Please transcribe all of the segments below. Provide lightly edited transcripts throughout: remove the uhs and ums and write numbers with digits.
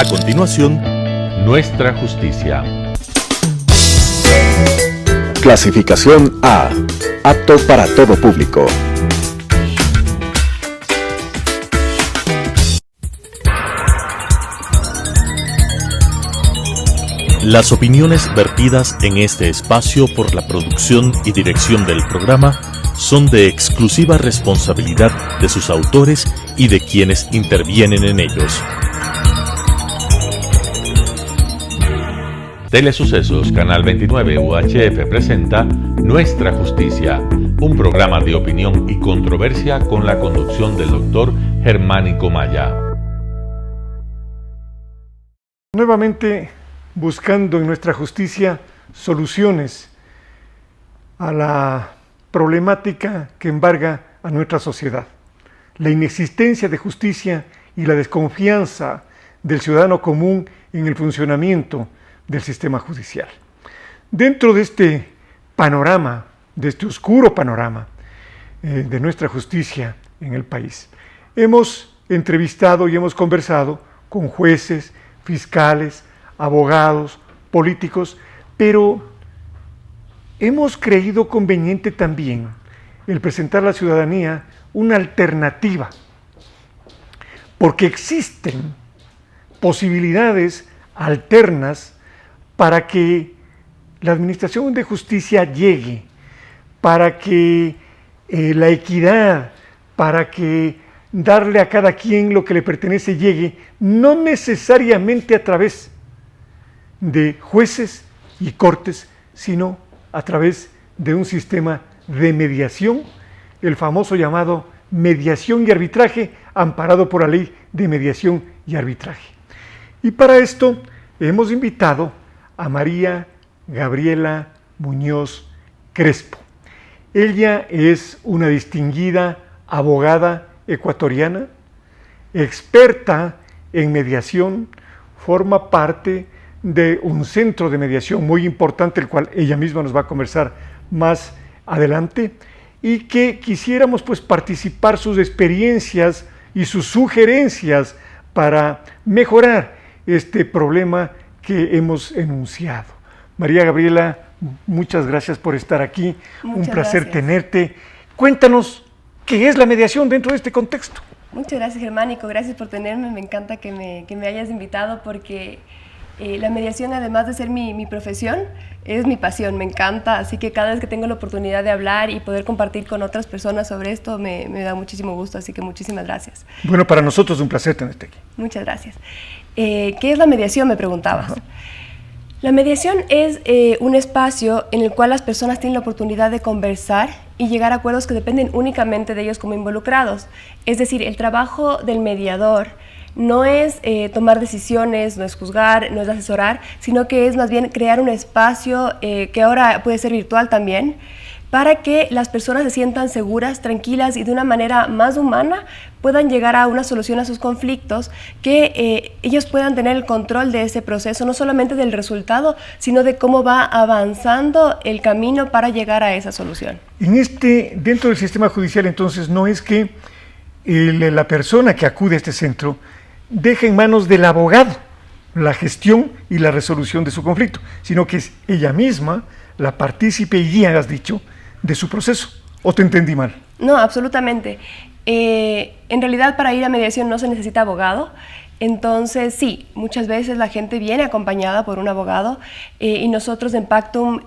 A continuación, Nuestra Justicia. Clasificación A. Apto para todo público. Las opiniones vertidas en este espacio por la producción y dirección del programa son de exclusiva responsabilidad de sus autores y de quienes intervienen en ellos. Telesucesos Canal 29 UHF presenta Nuestra Justicia, un programa de opinión y controversia con la conducción del doctor Germánico Maya. Nuevamente buscando en Nuestra Justicia soluciones a la problemática que embarga a nuestra sociedad. La inexistencia de justicia y la desconfianza del ciudadano común en el funcionamiento del sistema judicial. Dentro de este panorama, de este oscuro panorama de nuestra justicia en el país, hemos entrevistado y hemos conversado con jueces, fiscales, abogados, políticos, pero hemos creído conveniente también el presentar a la ciudadanía una alternativa, porque existen posibilidades alternas para que la administración de justicia llegue, para que la equidad, para que darle a cada quien lo que le pertenece llegue, no necesariamente a través de jueces y cortes, sino a través de un sistema de mediación, el famoso llamado mediación y arbitraje, amparado por la ley de mediación y arbitraje. Y para esto hemos invitado a María Gabriela Muñoz Crespo. Ella es una distinguida abogada ecuatoriana, experta en mediación, forma parte de un centro de mediación muy importante, el cual ella misma nos va a conversar más adelante, y que quisiéramos pues participar sus experiencias y sus sugerencias para mejorar este problema que hemos enunciado. María Gabriela, muchas gracias por estar aquí, un placer tenerte. Cuéntanos, ¿qué es la mediación dentro de este contexto? Muchas gracias, Germánico, gracias por tenerme, me encanta que me hayas invitado porque la mediación, además de ser mi profesión, es mi pasión, me encanta, así que cada vez que tengo la oportunidad de hablar y poder compartir con otras personas sobre esto, me da muchísimo gusto, así que muchísimas gracias. Bueno, para nosotros es un placer tenerte aquí. Muchas gracias. ¿Qué es la mediación? Me preguntabas. Ajá. La mediación es un espacio en el cual las personas tienen la oportunidad de conversar y llegar a acuerdos que dependen únicamente de ellos como involucrados. Es decir, el trabajo del mediador no es tomar decisiones, no es juzgar, no es asesorar, sino que es más bien crear un espacio que ahora puede ser virtual también, para que las personas se sientan seguras, tranquilas y de una manera más humana puedan llegar a una solución a sus conflictos, que ellos puedan tener el control de ese proceso, no solamente del resultado, sino de cómo va avanzando el camino para llegar a esa solución. Dentro del sistema judicial, entonces, no es que la persona que acude a este centro deja en manos del abogado la gestión y la resolución de su conflicto, sino que es ella misma la partícipe y guía, has dicho, de su proceso. ¿O te entendí mal? No, absolutamente. En realidad, para ir a mediación no se necesita abogado. Entonces, sí, muchas veces la gente viene acompañada por un abogado y nosotros en Pactum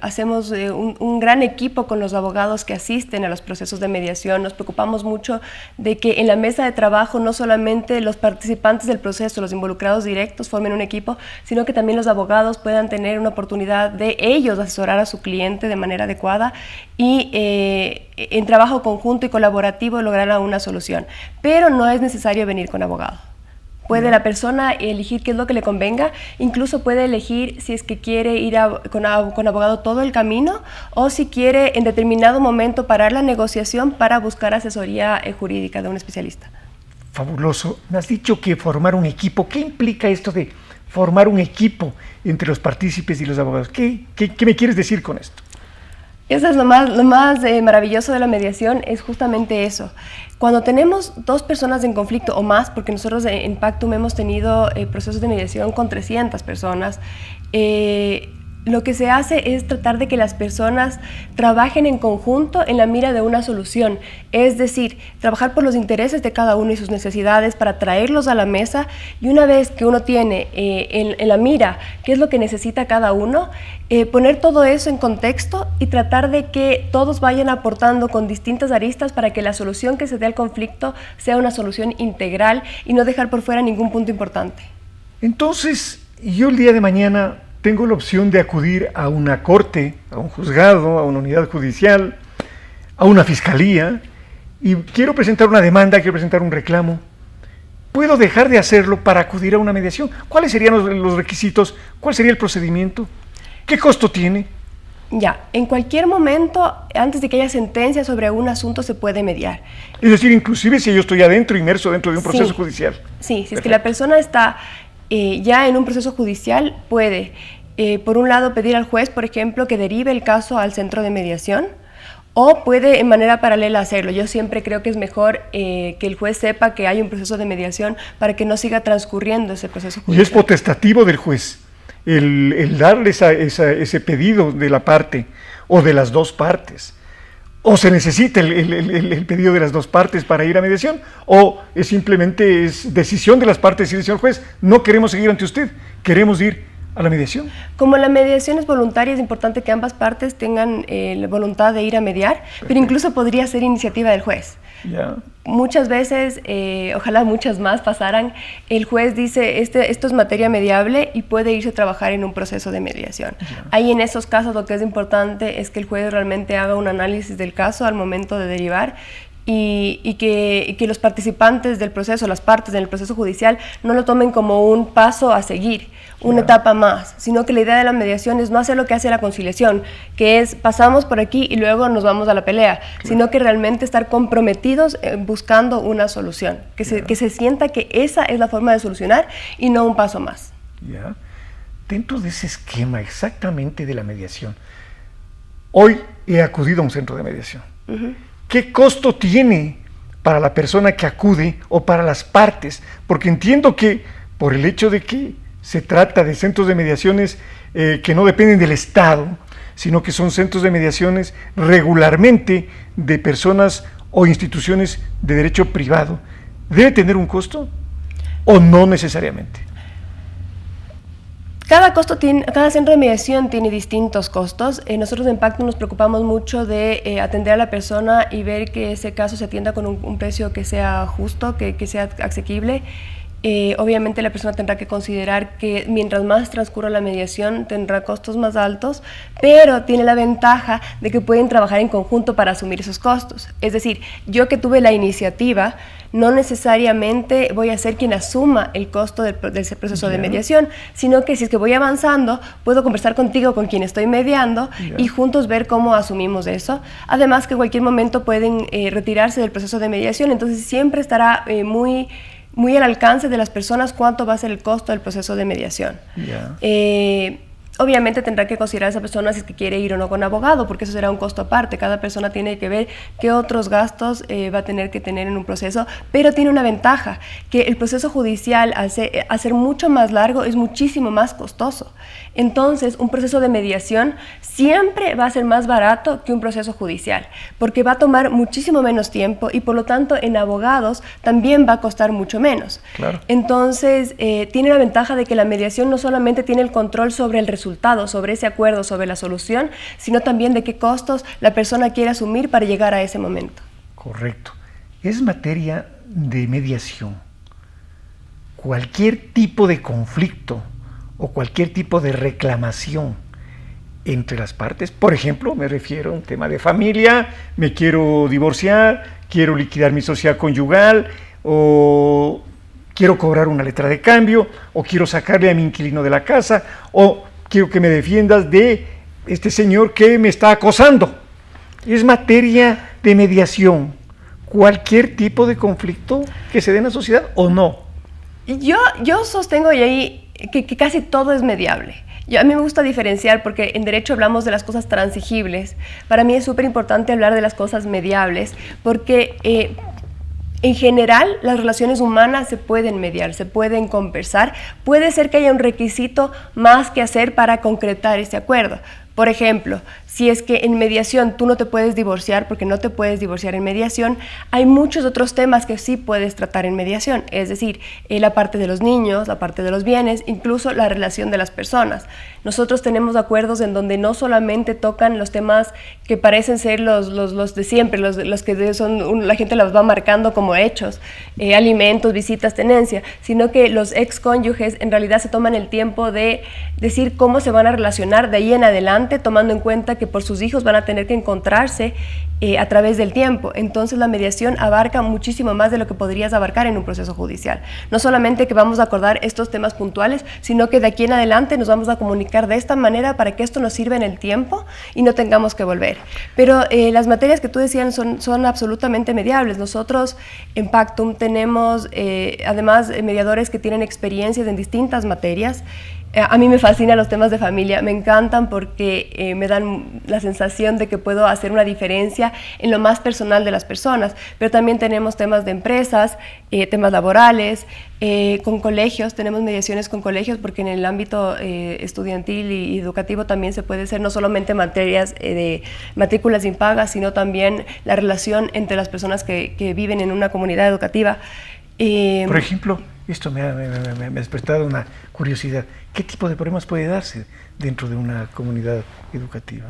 hacemos un gran equipo con los abogados que asisten a los procesos de mediación. Nos preocupamos mucho de que en la mesa de trabajo no solamente los participantes del proceso, los involucrados directos formen un equipo, sino que también los abogados puedan tener una oportunidad de ellos asesorar a su cliente de manera adecuada y en trabajo conjunto y colaborativo lograr una solución. Pero no es necesario venir con abogado. Puede la persona elegir qué es lo que le convenga, incluso puede elegir si es que quiere ir con abogado todo el camino o si quiere en determinado momento parar la negociación para buscar asesoría jurídica de un especialista. Fabuloso. Me has dicho que formar un equipo. ¿Qué implica esto de formar un equipo entre los partícipes y los abogados? ¿Qué me quieres decir con esto? Eso es lo más maravilloso de la mediación, es justamente eso. Cuando tenemos dos personas en conflicto o más, porque nosotros en Pactum hemos tenido procesos de mediación con 300 personas, lo que se hace es tratar de que las personas trabajen en conjunto en la mira de una solución, es decir, trabajar por los intereses de cada uno y sus necesidades para traerlos a la mesa, y una vez que uno tiene en la mira qué es lo que necesita cada uno, poner todo eso en contexto y tratar de que todos vayan aportando con distintas aristas para que la solución que se dé al conflicto sea una solución integral y no dejar por fuera ningún punto importante. Entonces, yo el día de mañana tengo la opción de acudir a una corte, a un juzgado, a una unidad judicial, a una fiscalía, y quiero presentar una demanda, quiero presentar un reclamo. ¿Puedo dejar de hacerlo para acudir a una mediación? ¿Cuáles serían los requisitos? ¿Cuál sería el procedimiento? ¿Qué costo tiene? Ya, en cualquier momento, antes de que haya sentencia sobre un asunto, se puede mediar. Es decir, inclusive si yo estoy inmerso dentro de un proceso judicial. Sí, si es que la persona está ya en un proceso judicial, puede, por un lado, pedir al juez, por ejemplo, que derive el caso al centro de mediación, o puede en manera paralela hacerlo. Yo siempre creo que es mejor que el juez sepa que hay un proceso de mediación para que no siga transcurriendo ese proceso judicial. Y es potestativo del juez el darle ese pedido de la parte o de las dos partes. ¿O se necesita el pedido de las dos partes para ir a mediación? ¿O simplemente es decisión de las partes y decisión del juez? No queremos seguir ante usted, queremos ir a la mediación. Como la mediación es voluntaria, es importante que ambas partes tengan la voluntad de ir a mediar, pero incluso podría ser iniciativa del juez. Ya. Muchas veces, ojalá muchas más pasaran, el juez dice esto es materia mediable y puede irse a trabajar en un proceso de mediación. Ya. Ahí en esos casos lo que es importante es que el juez realmente haga un análisis del caso al momento de derivar y que los participantes del proceso, las partes del proceso judicial, no lo tomen como un paso a seguir, una etapa más, sino que la idea de la mediación es no hacer lo que hace la conciliación, que es pasamos por aquí y luego nos vamos a la pelea, sino que realmente estar comprometidos buscando una solución, que se sienta que esa es la forma de solucionar y no un paso más. Ya. Dentro de ese esquema exactamente de la mediación, hoy he acudido a un centro de mediación. ¿Qué costo tiene para la persona que acude o para las partes? Porque entiendo que por el hecho de que se trata de centros de mediaciones que no dependen del Estado, sino que son centros de mediaciones regularmente de personas o instituciones de derecho privado, ¿debe tener un costo o no necesariamente? Cada centro de mediación tiene distintos costos. Nosotros en Pactum nos preocupamos mucho de atender a la persona y ver que ese caso se atienda con un precio que sea justo, que sea asequible. Obviamente la persona tendrá que considerar que mientras más transcurra la mediación tendrá costos más altos, pero tiene la ventaja de que pueden trabajar en conjunto para asumir esos costos. Es decir, yo que tuve la iniciativa, no necesariamente voy a ser quien asuma el costo del proceso de mediación, sino que si es que voy avanzando, puedo conversar contigo, con quien estoy mediando, y juntos ver cómo asumimos eso. Además que en cualquier momento pueden retirarse del proceso de mediación, entonces siempre estará muy al alcance de las personas cuánto va a ser el costo del proceso de mediación. Obviamente tendrá que considerar a esa persona si es que quiere ir o no con abogado, porque eso será un costo aparte. Cada persona tiene que ver qué otros gastos va a tener que tener en un proceso, pero tiene una ventaja, que el proceso judicial, al ser mucho más largo, es muchísimo más costoso. Entonces, un proceso de mediación siempre va a ser más barato que un proceso judicial, porque va a tomar muchísimo menos tiempo y por lo tanto en abogados también va a costar mucho menos. Claro. Entonces, tiene la ventaja de que la mediación no solamente tiene el control sobre el resultado, sobre ese acuerdo, sobre la solución, sino también de qué costos la persona quiere asumir para llegar a ese momento. Correcto. Es materia de mediación. Cualquier tipo de conflicto o cualquier tipo de reclamación entre las partes, por ejemplo, me refiero a un tema de familia, me quiero divorciar, quiero liquidar mi sociedad conyugal, o quiero cobrar una letra de cambio, o quiero sacarle a mi inquilino de la casa, o quiero que me defiendas de este señor que me está acosando. Es materia de mediación. Cualquier tipo de conflicto que se dé en la sociedad o no. Yo sostengo, y ahí que casi todo es mediable. A mí me gusta diferenciar porque en derecho hablamos de las cosas transigibles. Para mí es súper importante hablar de las cosas mediables porque en general las relaciones humanas se pueden mediar, se pueden conversar. Puede ser que haya un requisito más que hacer para concretar ese acuerdo. Por ejemplo, si es que en mediación tú no te puedes divorciar porque no te puedes divorciar en mediación, hay muchos otros temas que sí puedes tratar en mediación, es decir, la parte de los niños, la parte de los bienes, incluso la relación de las personas. Nosotros tenemos acuerdos en donde no solamente tocan los temas que parecen ser los de siempre, los que son, la gente los va marcando como hechos, alimentos, visitas, tenencia, sino que los excónyuges en realidad se toman el tiempo de decir cómo se van a relacionar de ahí en adelante, tomando en cuenta que por sus hijos van a tener que encontrarse a través del tiempo. Entonces la mediación abarca muchísimo más de lo que podrías abarcar en un proceso judicial. No solamente que vamos a acordar estos temas puntuales, sino que de aquí en adelante nos vamos a comunicar de esta manera para que esto nos sirva en el tiempo y no tengamos que volver. Pero las materias que tú decías son absolutamente mediables. Nosotros en Pactum tenemos además mediadores que tienen experiencias en distintas materias. A mí me fascinan los temas de familia, me encantan porque me dan la sensación de que puedo hacer una diferencia en lo más personal de las personas, pero también tenemos temas de empresas, temas laborales, con colegios, tenemos mediaciones con colegios porque en el ámbito estudiantil y educativo también se puede hacer no solamente materias de matrículas impagas, sino también la relación entre las personas que viven en una comunidad educativa. Por ejemplo, esto me ha despertado una curiosidad. ¿Qué tipo de problemas puede darse dentro de una comunidad educativa?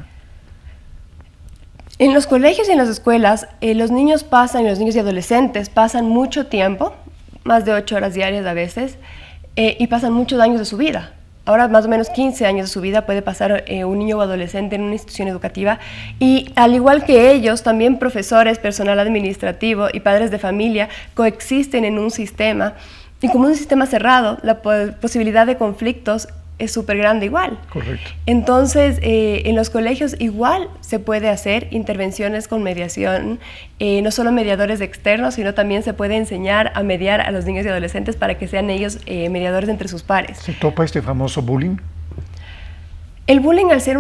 En los colegios y en las escuelas, los niños y adolescentes pasan mucho tiempo, más de 8 horas diarias a veces, y pasan muchos años de su vida. Ahora más o menos 15 años de su vida puede pasar un niño o adolescente en una institución educativa y al igual que ellos, también profesores, personal administrativo y padres de familia coexisten en un sistema y como un sistema cerrado, la posibilidad de conflictos es súper grande igual. Correcto. Entonces, en los colegios igual se puede hacer intervenciones con mediación, no solo mediadores externos, sino también se puede enseñar a mediar a los niños y adolescentes para que sean ellos mediadores entre sus pares. ¿Se topa este famoso bullying? El bullying, al ser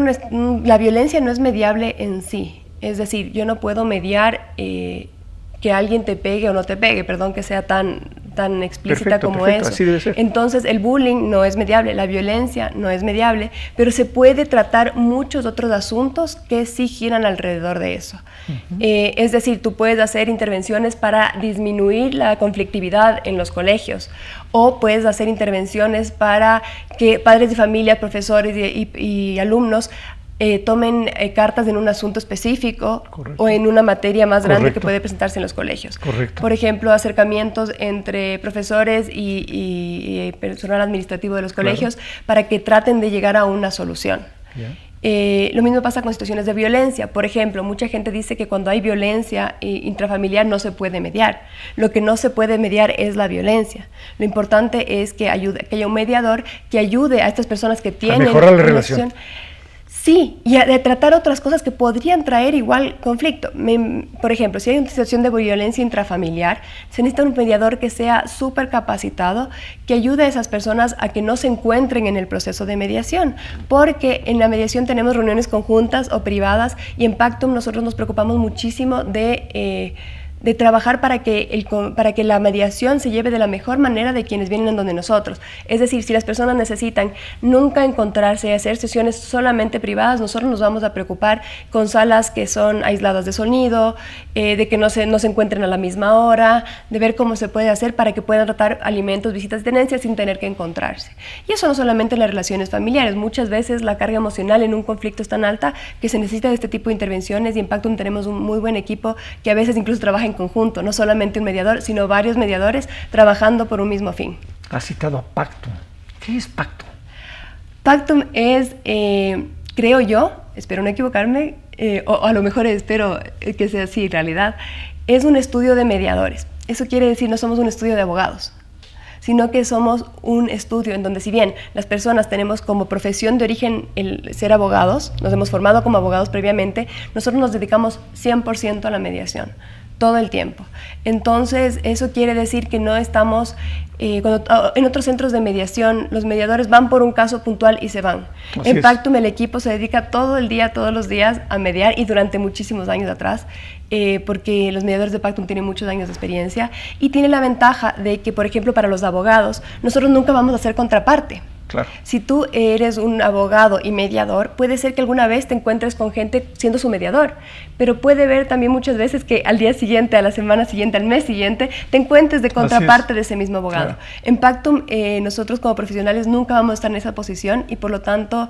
la violencia no es mediable en sí. Es decir, yo no puedo mediar que alguien te pegue o no te pegue, perdón que sea tan explícita como eso. Así debe ser. Entonces el bullying no es mediable, la violencia no es mediable, pero se puede tratar muchos otros asuntos que sí giran alrededor de eso. Es decir, tú puedes hacer intervenciones para disminuir la conflictividad en los colegios o puedes hacer intervenciones para que padres de familia, profesores y alumnos tomen cartas en un asunto específico. Correcto. O en una materia más grande. Correcto. Que puede presentarse en los colegios. Correcto. Por ejemplo, acercamientos entre profesores y personal administrativo de los colegios. Claro. Para que traten de llegar a una solución. Yeah. Lo mismo pasa con situaciones de violencia. Por ejemplo, mucha gente dice que cuando hay violencia intrafamiliar no se puede mediar. Lo que no se puede mediar es la violencia. Lo importante es que haya un mediador que ayude a estas personas que tienen... A mejorar la relación. Sí, y de tratar otras cosas que podrían traer igual conflicto. Por ejemplo, si hay una situación de violencia intrafamiliar, se necesita un mediador que sea súper capacitado, que ayude a esas personas a que no se encuentren en el proceso de mediación, porque en la mediación tenemos reuniones conjuntas o privadas y en Pactum nosotros nos preocupamos muchísimo de trabajar para que la mediación se lleve de la mejor manera de quienes vienen en donde nosotros. Es decir, si las personas necesitan nunca encontrarse y hacer sesiones solamente privadas, nosotros nos vamos a preocupar con salas que son aisladas de sonido, de que no se encuentren a la misma hora, de ver cómo se puede hacer para que puedan tratar alimentos, visitas, tenencias sin tener que encontrarse. Y eso no solamente en las relaciones familiares, muchas veces la carga emocional en un conflicto es tan alta que se necesita de este tipo de intervenciones y en Pactum tenemos un muy buen equipo que a veces incluso trabaja en conjunto, no solamente un mediador, sino varios mediadores trabajando por un mismo fin. Has citado a Pactum. ¿Qué es Pactum? Pactum es, creo yo, espero no equivocarme, o a lo mejor espero que sea así en realidad, es un estudio de mediadores. Eso quiere decir, no somos un estudio de abogados, sino que somos un estudio en donde si bien las personas tenemos como profesión de origen el ser abogados, nos hemos formado como abogados previamente, nosotros nos dedicamos 100% a la mediación. Todo el tiempo. Entonces, eso quiere decir que no estamos En otros centros de mediación, los mediadores van por un caso puntual y se van. En Pactum el equipo se dedica todo el día, todos los días a mediar, y durante muchísimos años atrás, porque los mediadores de Pactum tienen muchos años de experiencia, y tiene la ventaja de que, por ejemplo, para los abogados, nosotros nunca vamos a ser contraparte. Claro. Si tú eres un abogado y mediador, puede ser que alguna vez te encuentres con gente siendo su mediador, pero puede ver también muchas veces que al día siguiente, a la semana siguiente, al mes siguiente, te encuentres de contraparte de ese mismo abogado. Claro. En Pactum, nosotros como profesionales nunca vamos a estar en esa posición, y por lo tanto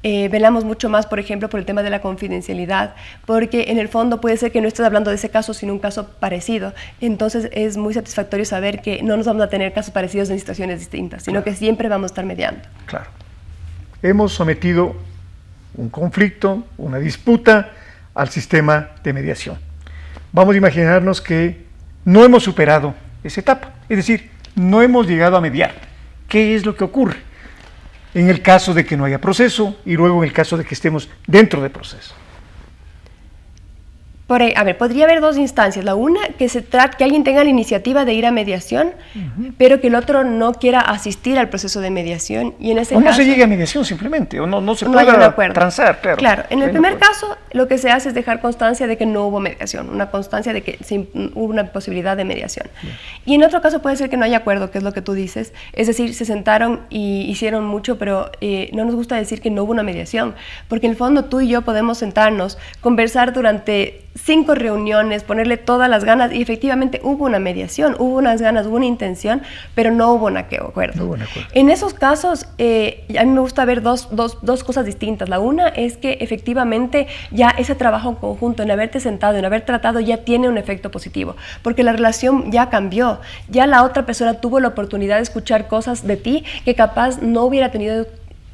velamos mucho más, por ejemplo, por el tema de la confidencialidad, porque en el fondo puede ser que no estés hablando de ese caso, sino un caso parecido. Entonces es muy satisfactorio saber que no nos vamos a tener casos parecidos en situaciones distintas, sino que siempre vamos a estar mediando. Claro. Hemos sometido un conflicto, una disputa al sistema de mediación. Vamos a imaginarnos que no hemos superado esa etapa, es decir, no hemos llegado a mediar. ¿Qué es lo que ocurre en el caso de que no haya proceso y luego en el caso de que estemos dentro del proceso? Podría haber dos instancias. La una, que alguien tenga la iniciativa de ir a mediación, pero que el otro no quiera asistir al proceso de mediación. Y en ese caso, no se llegue a mediación simplemente, o no se pueda transar. Claro, en el primer caso, lo que se hace es dejar constancia de que no hubo mediación, una constancia de que hubo una posibilidad de mediación. Bien. Y en otro caso puede ser que no haya acuerdo, que es lo que tú dices. Es decir, se sentaron y hicieron mucho, pero no nos gusta decir que no hubo una mediación, porque en el fondo tú y yo podemos sentarnos, conversar durante 5 reuniones, ponerle todas las ganas, y efectivamente hubo una mediación, hubo unas ganas, hubo una intención, pero no hubo un acuerdo. No hubo un acuerdo. En esos casos, a mí me gusta ver dos cosas distintas. La una es que efectivamente ya ese trabajo en conjunto, en haberte sentado, en haber tratado, ya tiene un efecto positivo, porque la relación ya cambió, ya la otra persona tuvo la oportunidad de escuchar cosas de ti que capaz no hubiera tenido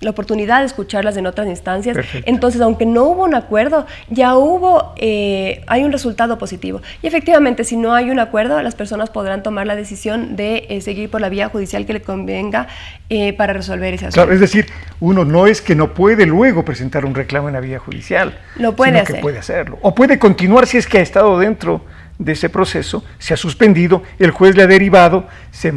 la oportunidad de escucharlas en otras instancias. Perfecto. Entonces, aunque no hubo un acuerdo, ya hay un resultado positivo. Y efectivamente, si no hay un acuerdo, las personas podrán tomar la decisión de seguir por la vía judicial que le convenga para resolver ese asunto. Claro, es decir, uno no es que no puede luego presentar un reclamo en la vía judicial, lo puede hacer. Que puede hacerlo. O puede continuar si es que ha estado dentro de ese proceso, se ha suspendido, el juez le ha derivado, se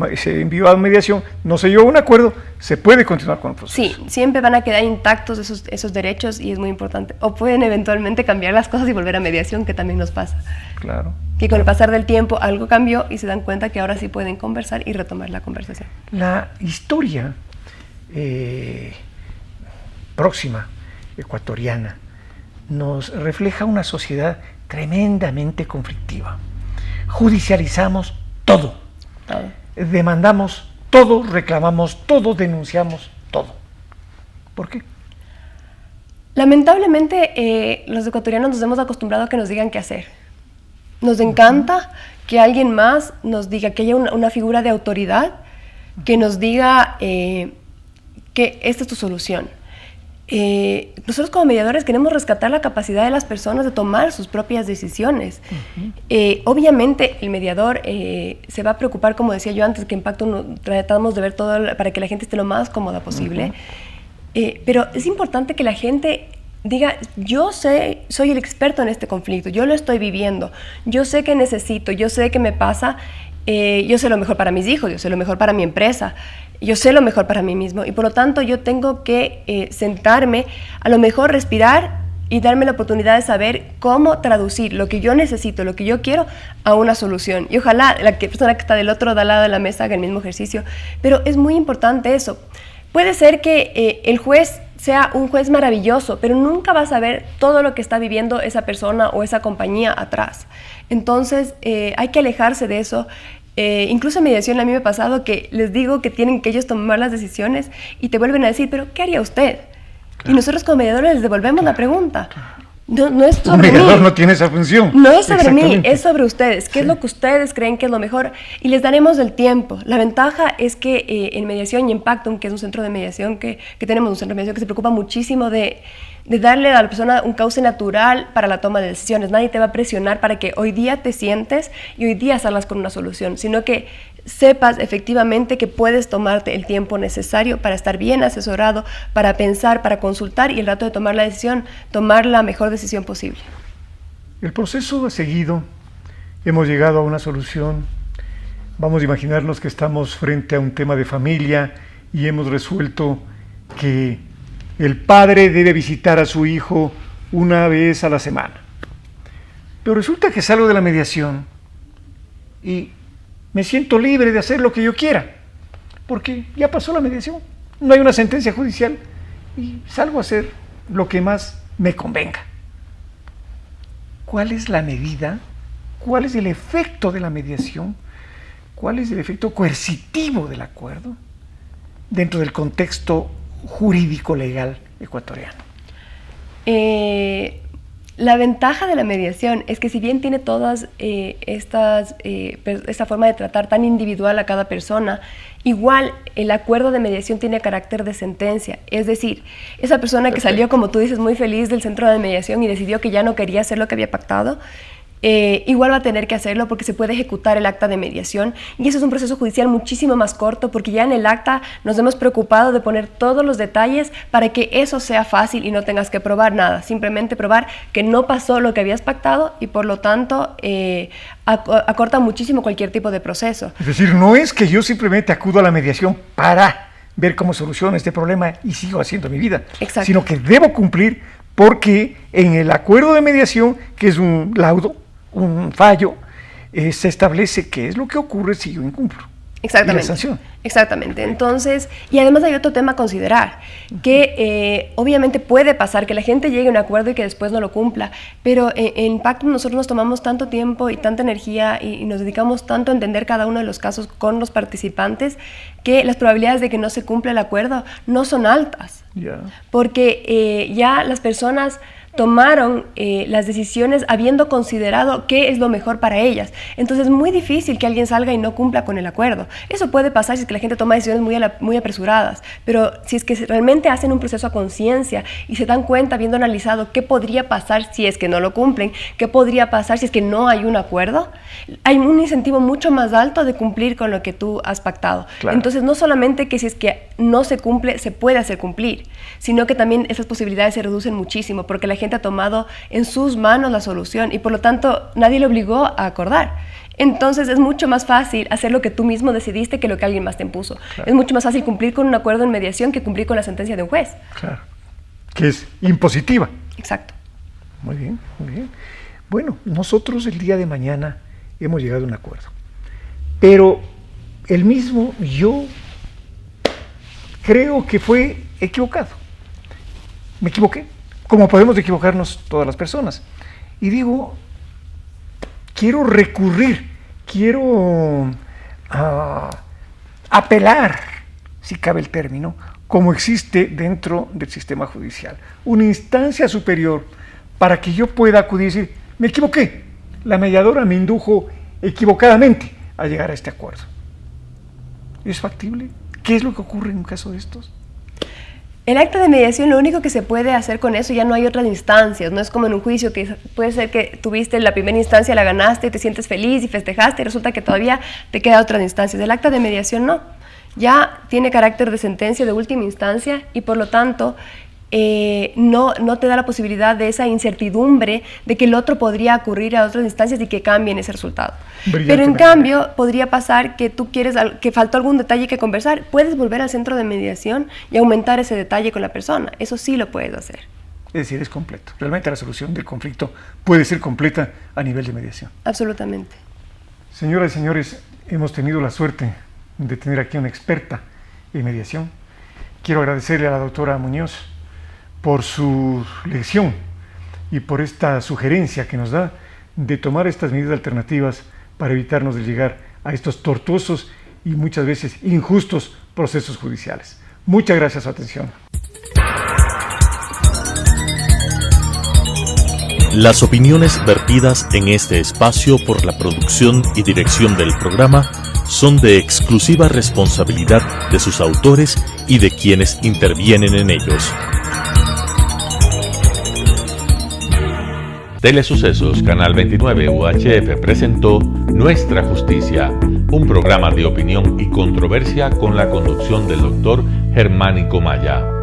envió a mediación, no se llegó a un acuerdo, se puede continuar con el proceso. Sí, siempre van a quedar intactos esos derechos, y es muy importante. O pueden eventualmente cambiar las cosas y volver a mediación, que también nos pasa. Claro. Que con el pasar del tiempo algo cambió y se dan cuenta que ahora sí pueden conversar y retomar la conversación. La historia próxima, ecuatoriana, nos refleja una sociedad tremendamente conflictiva. Judicializamos todo. Demandamos todo, reclamamos todo, denunciamos todo. ¿Por qué? Lamentablemente, los ecuatorianos nos hemos acostumbrado a que nos digan qué hacer. Nos encanta que alguien más nos diga, que haya una figura de autoridad que nos diga que esta es tu solución. Nosotros como mediadores queremos rescatar la capacidad de las personas de tomar sus propias decisiones. Obviamente el mediador se va a preocupar, como decía yo antes, que en Pactum tratamos de ver todo para que la gente esté lo más cómoda posible, pero es importante que la gente diga, yo soy el experto en este conflicto, yo lo estoy viviendo, yo sé qué necesito, yo sé qué me pasa, yo sé lo mejor para mis hijos, yo sé lo mejor para mi empresa, yo sé lo mejor para mí mismo, y por lo tanto yo tengo que sentarme, a lo mejor respirar y darme la oportunidad de saber cómo traducir lo que yo necesito, lo que yo quiero, a una solución. Y ojalá la persona que está del otro lado de la mesa haga el mismo ejercicio, pero es muy importante eso. Puede ser que el juez sea un juez maravilloso, pero nunca vas a ver todo lo que está viviendo esa persona o esa compañía atrás. Entonces hay que alejarse de eso. Incluso en mediación a mí me ha pasado que les digo que tienen que ellos tomar las decisiones y te vuelven a decir, pero ¿qué haría usted? Claro. Y nosotros como mediadores les devolvemos la pregunta. No es sobre mí. Un mediador no tiene esa función. No es sobre mí, es sobre ustedes. ¿Qué es lo que ustedes creen que es lo mejor? Y les daremos el tiempo. La ventaja es que en mediación y en Pactum, que es un centro de mediación que tenemos, un centro de mediación que se preocupa muchísimo de darle a la persona un cauce natural para la toma de decisiones. Nadie te va a presionar para que hoy día te sientes y hoy día salgas con una solución, sino que sepas efectivamente que puedes tomarte el tiempo necesario para estar bien asesorado, para pensar, para consultar, y el rato de tomar la decisión, tomar la mejor decisión posible. El proceso ha seguido, hemos llegado a una solución, Vamos a imaginarnos que estamos frente a un tema de familia y hemos resuelto que el padre debe visitar a su hijo una vez a la semana. Pero resulta que salgo de la mediación y me siento libre de hacer lo que yo quiera, porque ya pasó la mediación, no hay una sentencia judicial y salgo a hacer lo que más me convenga. ¿Cuál es la medida? ¿Cuál es el efecto de la mediación? ¿Cuál es el efecto coercitivo del acuerdo dentro del contexto jurídico legal ecuatoriano? La ventaja de la mediación es que si bien tiene todas esta forma de tratar tan individual a cada persona, igual el acuerdo de mediación tiene carácter de sentencia. Es decir, esa persona que salió, como tú dices, muy feliz del centro de mediación y decidió que ya no quería hacer lo que había pactado, igual va a tener que hacerlo porque se puede ejecutar el acta de mediación y eso es un proceso judicial muchísimo más corto porque ya en el acta nos hemos preocupado de poner todos los detalles para que eso sea fácil y no tengas que probar nada, simplemente probar que no pasó lo que habías pactado y por lo tanto acorta muchísimo cualquier tipo de proceso. Es decir, no es que yo simplemente acudo a la mediación para ver cómo soluciono este problema y sigo haciendo mi vida, exacto, sino que debo cumplir porque en el acuerdo de mediación, que es un laudo, un fallo, se establece qué es lo que ocurre si yo incumplo. Exactamente. Y la sanción. Exactamente. Entonces, y además hay otro tema a considerar, que obviamente puede pasar que la gente llegue a un acuerdo y que después no lo cumpla, pero en Pactum nosotros nos tomamos tanto tiempo y tanta energía y nos dedicamos tanto a entender cada uno de los casos con los participantes que las probabilidades de que no se cumpla el acuerdo no son altas. Yeah. Porque ya las personas tomaron las decisiones habiendo considerado qué es lo mejor para ellas. Entonces es muy difícil que alguien salga y no cumpla con el acuerdo. Eso puede pasar si es que la gente toma decisiones muy apresuradas, pero si es que realmente hacen un proceso a conciencia y se dan cuenta, habiendo analizado qué podría pasar si es que no lo cumplen, qué podría pasar si es que no hay un acuerdo, hay un incentivo mucho más alto de cumplir con lo que tú has pactado. Claro. Entonces no solamente que si es que no se cumple, se puede hacer cumplir, sino que también esas posibilidades se reducen muchísimo porque la gente ha tomado en sus manos la solución y por lo tanto nadie le obligó a acordar. Entonces es mucho más fácil hacer lo que tú mismo decidiste que lo que alguien más te impuso. Claro. Es mucho más fácil cumplir con un acuerdo en mediación que cumplir con la sentencia de un juez. Claro, que es impositiva. Exacto. Muy bien, muy bien. Bueno, nosotros el día de mañana hemos llegado a un acuerdo, pero el mismo yo creo que fue equivocado. Me equivoqué, como podemos equivocarnos todas las personas. Y digo, quiero recurrir, quiero apelar, si cabe el término, como existe dentro del sistema judicial, una instancia superior para que yo pueda acudir y decir, me equivoqué, la mediadora me indujo equivocadamente a llegar a este acuerdo. ¿Es factible? ¿Qué es lo que ocurre en un caso de estos? El acta de mediación, lo único que se puede hacer con eso, ya no hay otras instancias, no es como en un juicio que puede ser que tuviste la primera instancia, la ganaste, te sientes feliz y festejaste y resulta que todavía te queda otras instancias. El acta de mediación no, ya tiene carácter de sentencia de última instancia y por lo tanto no te da la posibilidad de esa incertidumbre de que el otro podría ocurrir a otras instancias y que cambien ese resultado. Pero en cambio podría pasar que tú quieres que faltó algún detalle que conversar, puedes volver al centro de mediación y aumentar ese detalle con la persona, eso sí lo puedes hacer. Es decir, es completo. Realmente la solución del conflicto puede ser completa a nivel de mediación. Absolutamente. Señoras y señores, hemos tenido la suerte de tener aquí a una experta en mediación. Quiero agradecerle a la doctora Muñoz por su lección y por esta sugerencia que nos da de tomar estas medidas alternativas para evitarnos de llegar a estos tortuosos y muchas veces injustos procesos judiciales. Muchas gracias por su atención. Las opiniones vertidas en este espacio por la producción y dirección del programa son de exclusiva responsabilidad de sus autores y de quienes intervienen en ellos. Telesucesos Canal 29 UHF presentó Nuestra Justicia, un programa de opinión y controversia con la conducción del doctor Germánico Maya.